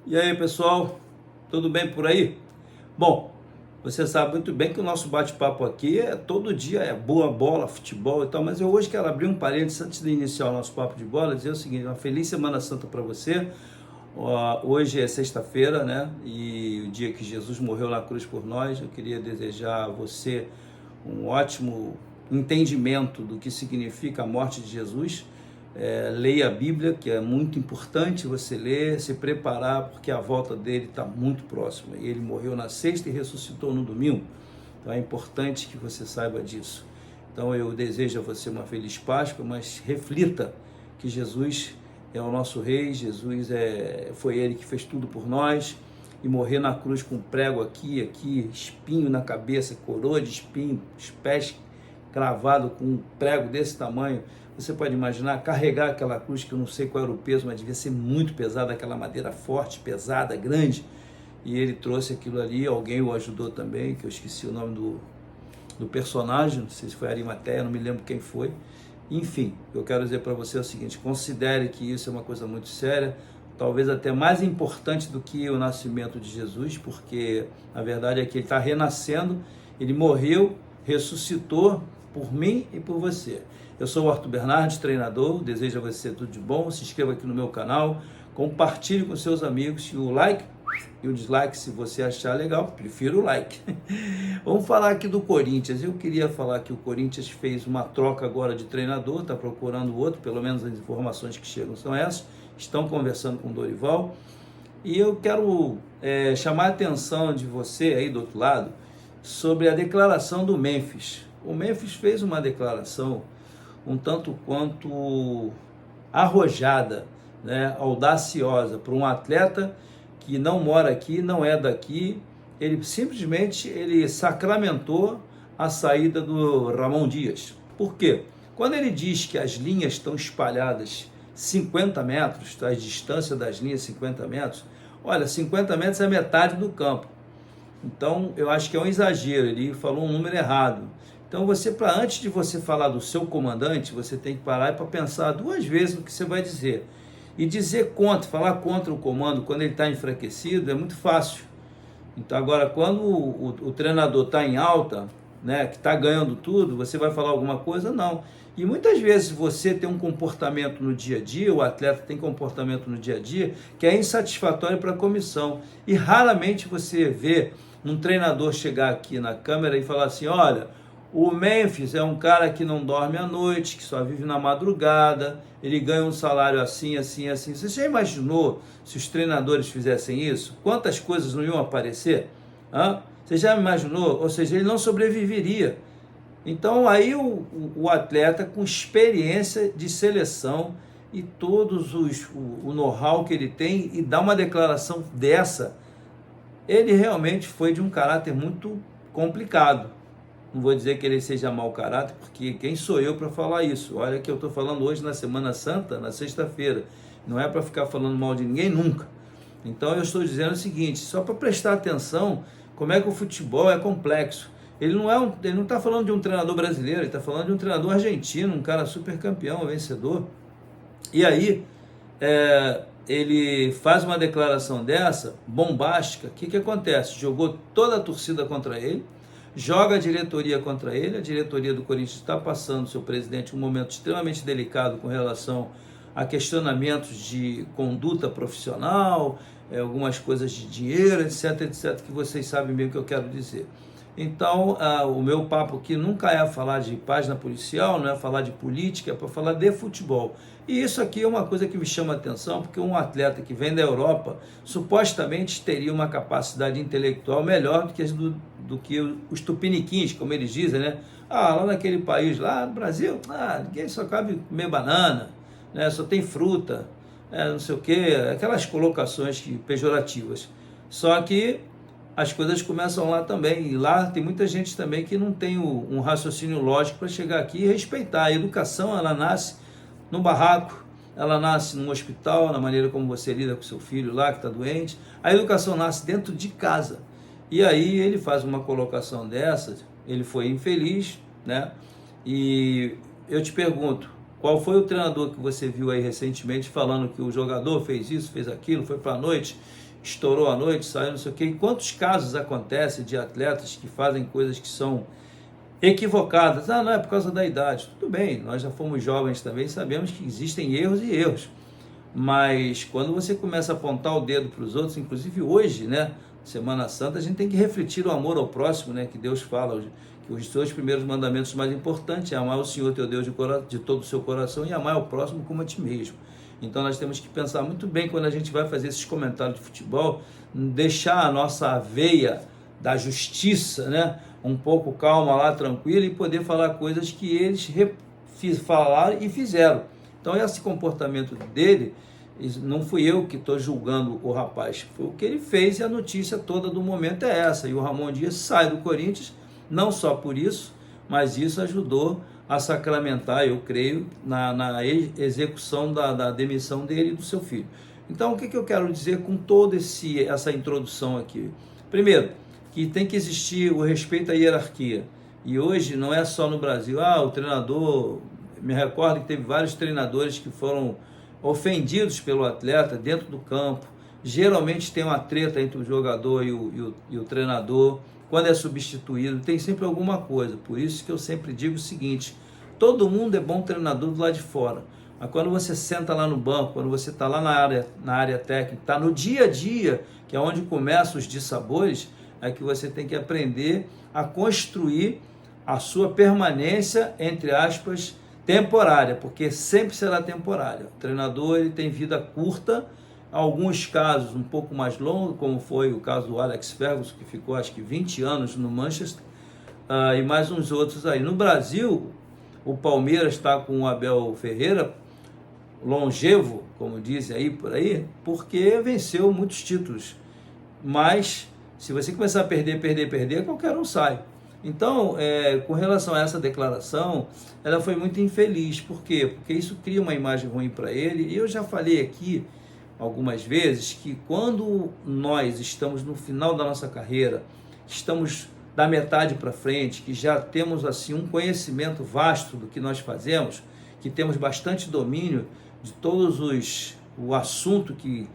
E aí, pessoal, tudo bem por aí? Bom, você sabe muito bem que o nosso bate-papo aqui é todo dia, é boa bola, futebol e tal, mas eu hoje quero abrir um parênteses antes de iniciar o nosso papo de bola, dizer o seguinte: uma feliz Semana Santa para você. Hoje é sexta-feira, né? E o dia que Jesus morreu na cruz por nós. Eu queria desejar a você um ótimo entendimento do que significa a morte de Jesus. Leia a Bíblia, que é muito importante você ler, se preparar, porque a volta dele está muito próxima. Ele morreu na sexta e ressuscitou no domingo. Então é importante que você saiba disso. Então eu desejo a você uma feliz Páscoa, mas reflita que Jesus é o nosso Rei, Jesus foi Ele que fez tudo por nós, e morrer na cruz com prego aqui, espinho na cabeça, coroa de espinho, os pés cravado com um prego desse tamanho. Você pode imaginar carregar aquela cruz, que eu não sei qual era o peso, mas devia ser muito pesada, aquela madeira forte, pesada, grande, e ele trouxe aquilo ali. Alguém o ajudou também, que eu esqueci o nome do personagem, não sei se foi Arimateia, não me lembro quem foi. Enfim, eu quero dizer para você o seguinte: considere que isso é uma coisa muito séria, talvez até mais importante do que o nascimento de Jesus, porque a verdade é que ele está renascendo, ele morreu, ressuscitou por mim e por você. Eu sou o Arthur Bernardes, treinador, desejo a você tudo de bom. Se inscreva aqui no meu canal, compartilhe com seus amigos, e o like e o dislike, se você achar legal, prefiro o like. Vamos falar aqui do Corinthians. Eu queria falar que o Corinthians fez uma troca agora de treinador, está procurando outro, pelo menos as informações que chegam são essas, estão conversando com o Dorival, e eu quero chamar a atenção de você aí do outro lado, sobre a declaração do Memphis. O Memphis fez uma declaração um tanto quanto arrojada, né, audaciosa, para um atleta que não mora aqui, não é daqui. Ele simplesmente sacramentou a saída do Ramon Dias. Por quê? Quando ele diz que as linhas estão espalhadas 50 metros, a distância das linhas 50 metros, olha, 50 metros é metade do campo. Então, eu acho que é um exagero, ele falou um número errado. Então, antes de você falar do seu comandante, você tem que parar para pensar duas vezes no que você vai dizer. E falar contra o comando quando ele está enfraquecido é muito fácil. Então, agora, quando o treinador está em alta, né, que está ganhando tudo, você vai falar alguma coisa? Não. E muitas vezes você tem um comportamento no dia a dia, o atleta tem comportamento no dia a dia, que é insatisfatório para a comissão. E raramente você vê um treinador chegar aqui na câmera e falar assim: olha, o Memphis é um cara que não dorme à noite, que só vive na madrugada, ele ganha um salário assim, assim, assim. Você já imaginou se os treinadores fizessem isso? Quantas coisas não iam aparecer? Você já imaginou? Ou seja, ele não sobreviveria. Então aí o atleta com experiência de seleção e o know-how que ele tem, e dá uma declaração dessa, ele realmente foi de um caráter muito complicado. Não vou dizer que ele seja mau caráter, porque quem sou eu para falar isso? Olha que eu estou falando hoje na Semana Santa, na sexta-feira. Não é para ficar falando mal de ninguém nunca. Então eu estou dizendo o seguinte, só para prestar atenção como é que o futebol é complexo. Ele não está falando de um treinador brasileiro, ele está falando de um treinador argentino, um cara super campeão, vencedor. E aí, ele faz uma declaração dessa, bombástica. O que acontece? Jogou toda a torcida contra ele, joga a diretoria contra ele. A diretoria do Corinthians está passando, seu presidente, um momento extremamente delicado com relação a questionamentos de conduta profissional, algumas coisas de dinheiro, etc, etc, que vocês sabem bem o que eu quero dizer. Então, o meu papo aqui nunca é falar de página policial, não é falar de política, é para falar de futebol. E isso aqui é uma coisa que me chama a atenção, porque um atleta que vem da Europa, supostamente teria uma capacidade intelectual melhor do que os tupiniquins, como eles dizem, né? Lá naquele país, lá no Brasil, ninguém só cabe comer banana, né? Só tem fruta, não sei o quê, aquelas colocações pejorativas. Só que as coisas começam lá também, e lá tem muita gente também que não tem um raciocínio lógico para chegar aqui e respeitar. A educação, ela nasce no barraco, ela nasce no hospital, na maneira como você lida com seu filho lá que está doente. A educação nasce dentro de casa. E aí ele faz uma colocação dessas, ele foi infeliz, né? E eu te pergunto, qual foi o treinador que você viu aí recentemente falando que o jogador fez isso, fez aquilo, foi para a noite, estourou a noite, saiu não sei o quê. E quantos casos acontecem de atletas que fazem coisas que são equivocadas? Ah, não, é por causa da idade. Tudo bem, nós já fomos jovens também, sabemos que existem erros e erros. Mas quando você começa a apontar o dedo para os outros, inclusive hoje, né, Semana Santa, a gente tem que refletir o amor ao próximo, né, que Deus fala, que os dois primeiros mandamentos mais importantes é amar o Senhor teu Deus de todo o seu coração e amar o próximo como a ti mesmo. Então nós temos que pensar muito bem quando a gente vai fazer esses comentários de futebol, deixar a nossa veia da justiça, né, um pouco calma lá, tranquila, e poder falar coisas que eles falaram e fizeram. Então esse comportamento dele, não fui eu que estou julgando o rapaz, foi o que ele fez e a notícia toda do momento é essa. E o Ramon Dias sai do Corinthians, não só por isso, mas isso ajudou a sacramentar, eu creio, na execução da demissão dele e do seu filho. Então o que eu quero dizer com toda essa introdução aqui? Primeiro, que tem que existir o respeito à hierarquia. E hoje não é só no Brasil, o treinador... Me recordo que teve vários treinadores que foram ofendidos pelo atleta dentro do campo. Geralmente tem uma treta entre o jogador e o treinador. Quando é substituído, tem sempre alguma coisa. Por isso que eu sempre digo o seguinte: todo mundo é bom treinador do lado de fora. Mas quando você senta lá no banco, quando você está lá na área técnica, está no dia a dia, que é onde começam os dissabores, é que você tem que aprender a construir a sua permanência, entre aspas, temporária, porque sempre será temporária. O treinador ele tem vida curta, alguns casos um pouco mais longos, como foi o caso do Alex Ferguson, que ficou acho que 20 anos no Manchester, e mais uns outros aí. No Brasil, o Palmeiras está com o Abel Ferreira, longevo, como dizem aí por aí, porque venceu muitos títulos. Mas, se você começar a perder, qualquer um sai. Então, com relação a essa declaração, ela foi muito infeliz. Por quê? Porque isso cria uma imagem ruim para ele. E eu já falei aqui algumas vezes que quando nós estamos no final da nossa carreira, estamos da metade para frente, que já temos assim um conhecimento vasto do que nós fazemos, que temos bastante domínio de todos o assunto que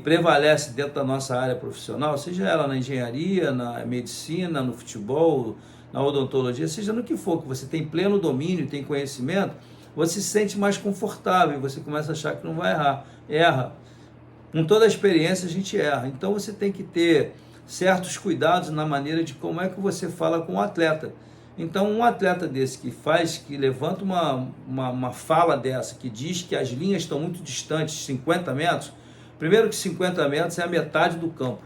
prevalece dentro da nossa área profissional, seja ela na engenharia, na medicina, no futebol, na odontologia, seja no que for, que você tem pleno domínio, tem conhecimento, você se sente mais confortável, você começa a achar que não vai errar. Erra. Com toda a experiência a gente erra. Então você tem que ter certos cuidados na maneira de como é que você fala com o atleta. Então um atleta desse que levanta uma fala dessa, que diz que as linhas estão muito distantes, 50 metros, primeiro que 50 metros é a metade do campo.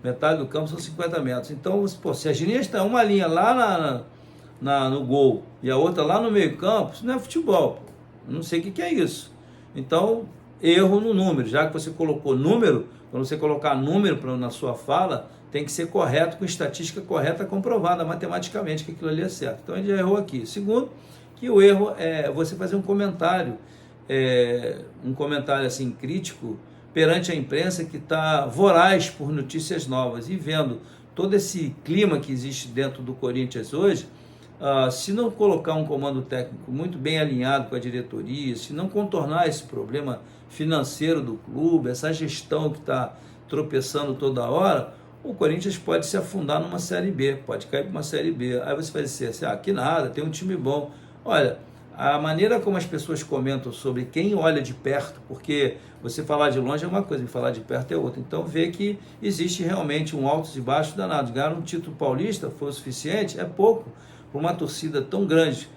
Metade do campo são 50 metros. Então, se as linhas estão uma linha lá no gol e a outra lá no meio campo, isso não é futebol. Pô. Não sei o que é isso. Então, erro no número. Já que você colocou número, quando você colocar número na sua fala, tem que ser correto, com estatística correta, comprovada matematicamente que aquilo ali é certo. Então, ele já errou aqui. Segundo, que o erro é você fazer um comentário assim crítico, perante a imprensa que está voraz por notícias novas e vendo todo esse clima que existe dentro do Corinthians hoje, se não colocar um comando técnico muito bem alinhado com a diretoria, se não contornar esse problema financeiro do clube, essa gestão que está tropeçando toda hora, o Corinthians pode se afundar numa Série B, pode cair para uma Série B. Aí você vai dizer assim, que nada, tem um time bom. Olha, a maneira como as pessoas comentam sobre quem olha de perto, porque você falar de longe é uma coisa e falar de perto é outra. Então vê que existe realmente um altos e baixos danados. Ganhar um título paulista foi o suficiente? É pouco para uma torcida tão grande,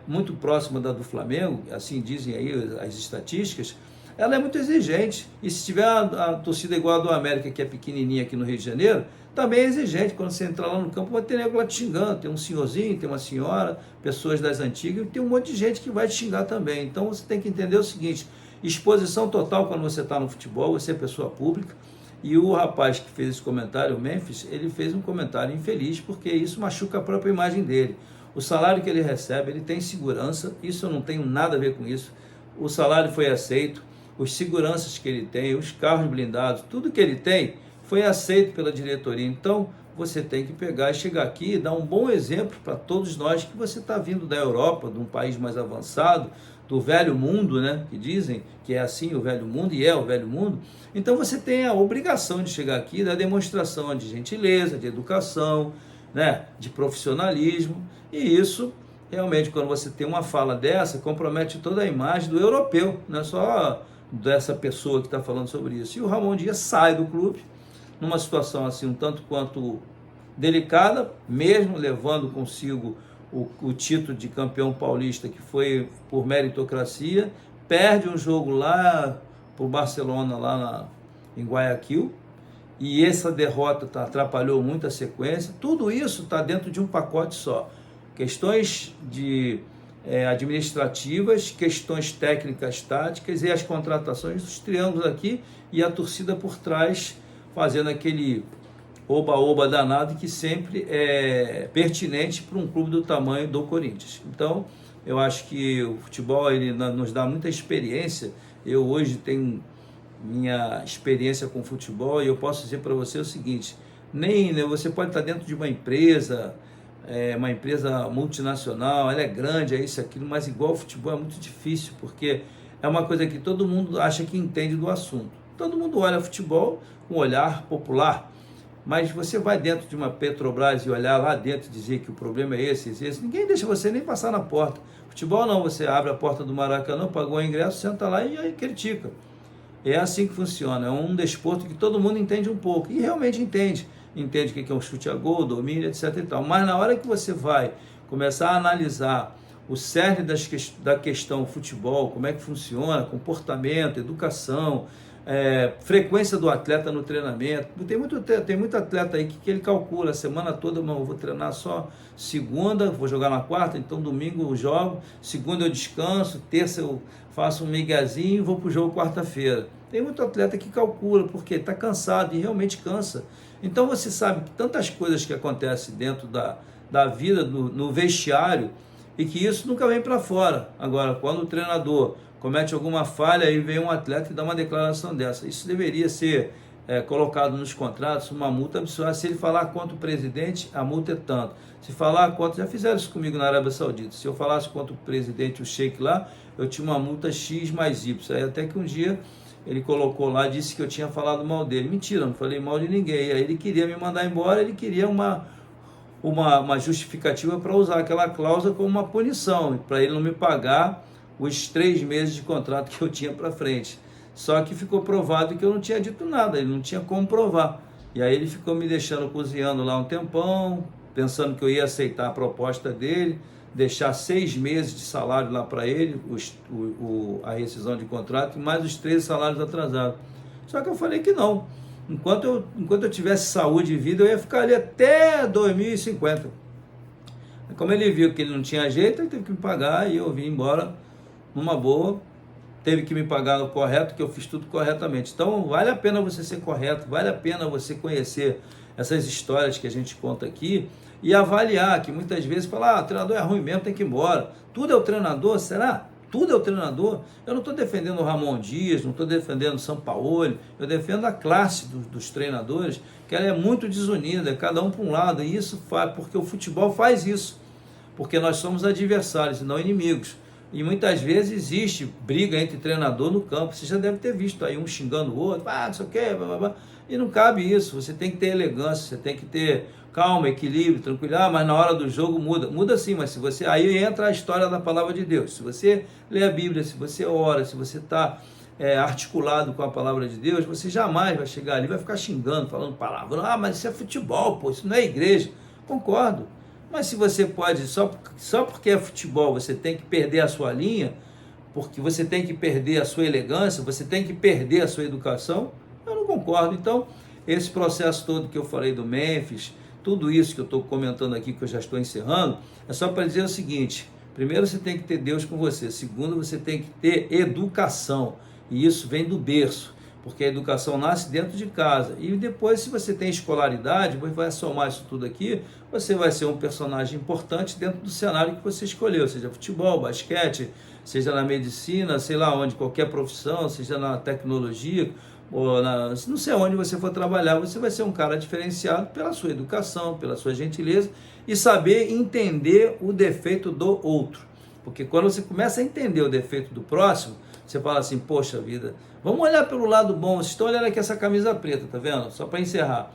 muito próxima da do Flamengo, assim dizem aí as estatísticas. Ela é muito exigente. E se tiver a torcida igual a do América, que é pequenininha aqui no Rio de Janeiro, também é exigente. Quando você entrar lá no campo, vai ter nego lá te xingando. Tem um senhorzinho, tem uma senhora, pessoas das antigas, e tem um monte de gente que vai te xingar também. Então você tem que entender o seguinte: exposição total quando você está no futebol, você é pessoa pública. E o rapaz que fez esse comentário, o Memphis, ele fez um comentário infeliz, porque isso machuca a própria imagem dele. O salário que ele recebe, ele tem segurança, isso eu não tenho nada a ver com isso. O salário foi aceito, os seguranças que ele tem, os carros blindados, tudo que ele tem foi aceito pela diretoria. Então, você tem que pegar e chegar aqui e dar um bom exemplo para todos nós que você está vindo da Europa, de um país mais avançado, do velho mundo, né, que dizem que é assim o velho mundo, e é o velho mundo, então você tem a obrigação de chegar aqui da demonstração de gentileza, de educação, né, de profissionalismo, e isso realmente, quando você tem uma fala dessa, compromete toda a imagem do europeu, não é só dessa pessoa que está falando sobre isso. E o Ramon Dias sai do clube numa situação assim um tanto quanto delicada, mesmo levando consigo o título de campeão paulista, que foi por meritocracia, perde um jogo lá para o Barcelona, em Guayaquil, e essa derrota atrapalhou muito a sequência. Tudo isso está dentro de um pacote só. Questões administrativas, questões técnicas, táticas e as contratações, os triângulos aqui e a torcida por trás, fazendo aquele oba-oba danado que sempre é pertinente para um clube do tamanho do Corinthians. Então, eu acho que o futebol ele nos dá muita experiência. Eu hoje tenho minha experiência com futebol e eu posso dizer para você o seguinte: você pode estar dentro de uma empresa multinacional, ela é grande, é isso, aquilo, mas igual o futebol é muito difícil, porque é uma coisa que todo mundo acha que entende do assunto. Todo mundo olha futebol com um olhar popular, mas você vai dentro de uma Petrobras e olhar lá dentro e dizer que o problema é esse, ninguém deixa você nem passar na porta. Futebol não, você abre a porta do Maracanã, pagou o ingresso, senta lá e aí critica. É assim que funciona, é um desporto que todo mundo entende um pouco, e realmente entende o que é um chute a gol, domínio, etc. e tal. Mas na hora que você vai começar a analisar o cerne da questão futebol, como é que funciona, comportamento, educação, frequência do atleta no treinamento. Tem muito atleta aí que ele calcula a semana toda, eu vou treinar só segunda, vou jogar na quarta, então domingo eu jogo, segunda eu descanso, terça eu faço um miguezinho e vou para o jogo quarta-feira. Tem muito atleta que calcula, porque está cansado e realmente cansa. Então você sabe que tantas coisas que acontecem dentro da vida, no vestiário, e que isso nunca vem para fora. Agora, quando o treinador comete alguma falha, aí vem um atleta e dá uma declaração dessa. Isso deveria ser colocado nos contratos, uma multa absurda. Se ele falar contra o presidente, a multa é tanto. Se falar contra, já fizeram isso comigo na Arábia Saudita, se eu falasse contra o presidente, o sheik lá, eu tinha uma multa X mais Y. Aí até que um dia ele colocou lá, disse que eu tinha falado mal dele. Mentira, não falei mal de ninguém. Aí ele queria me mandar embora, ele queria uma justificativa para usar aquela cláusula como uma punição, para ele não me pagar os 3 meses de contrato que eu tinha para frente. Só que ficou provado que eu não tinha dito nada, ele não tinha como provar. E aí ele ficou me deixando cozinhando lá um tempão, pensando que eu ia aceitar a proposta dele, deixar 6 meses de salário lá para ele, a rescisão de contrato, e mais os 13 salários atrasados. Só que eu falei que não. Enquanto eu tivesse saúde e vida, eu ia ficar ali até 2050. Como ele viu que ele não tinha jeito, ele teve que me pagar e eu vim embora numa boa. Teve que me pagar no correto, que eu fiz tudo corretamente. Então, vale a pena você ser correto, vale a pena você conhecer essas histórias que a gente conta aqui e avaliar, que muitas vezes fala, o treinador é ruim mesmo, tem que ir embora. Tudo é o treinador? Será? Tudo é o treinador? Eu não estou defendendo o Ramon Dias, não estou defendendo o Sampaoli, eu defendo a classe dos treinadores, que ela é muito desunida, cada um para um lado, e isso faz, porque o futebol faz isso, porque nós somos adversários e não inimigos. E muitas vezes existe briga entre treinador no campo. Você já deve ter visto aí um xingando o outro, não sei o que, blá, blá, blá. E não cabe isso. Você tem que ter elegância, você tem que ter calma, equilíbrio, tranquilidade. Mas na hora do jogo muda sim. Mas se você, aí entra a história da palavra de Deus. Se você lê a Bíblia, se você ora, se você está articulado com a palavra de Deus, você jamais vai chegar ali, vai ficar xingando, falando palavrão. Mas isso é futebol, pô, isso não é igreja. Concordo. Mas se você pode, só porque é futebol, você tem que perder a sua linha, porque você tem que perder a sua elegância, você tem que perder a sua educação, eu não concordo. Então, esse processo todo que eu falei do Memphis, tudo isso que eu estou comentando aqui, que eu já estou encerrando, é só para dizer o seguinte: primeiro você tem que ter Deus com você, segundo você tem que ter educação, e isso vem do berço, porque a educação nasce dentro de casa, e depois, se você tem escolaridade, você vai somar isso tudo aqui, você vai ser um personagem importante dentro do cenário que você escolheu, seja futebol, basquete, seja na medicina, sei lá onde, qualquer profissão, seja na tecnologia, ou não sei onde você for trabalhar, você vai ser um cara diferenciado pela sua educação, pela sua gentileza, e saber entender o defeito do outro. Porque quando você começa a entender o defeito do próximo, você fala assim, poxa vida, vamos olhar pelo lado bom. Vocês estão olhando aqui essa camisa preta, tá vendo? Só para encerrar.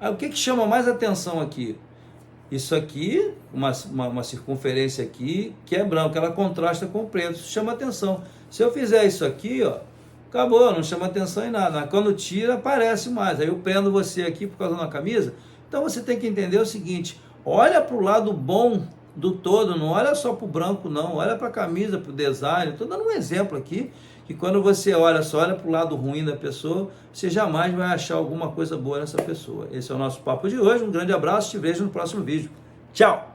Aí o que chama mais atenção aqui? Isso aqui, uma circunferência aqui, que é branca, ela contrasta com o preto, isso chama atenção. Se eu fizer isso aqui, ó, acabou, não chama atenção em nada. Quando tira, aparece mais. Aí eu prendo você aqui por causa da camisa. Então você tem que entender o seguinte, olha para o lado bom do todo, não olha só para o branco não, olha para a camisa, para o design. Estou dando um exemplo aqui, que quando você olha para o lado ruim da pessoa, você jamais vai achar alguma coisa boa nessa pessoa. Esse é o nosso papo de hoje, um grande abraço, te vejo no próximo vídeo. Tchau!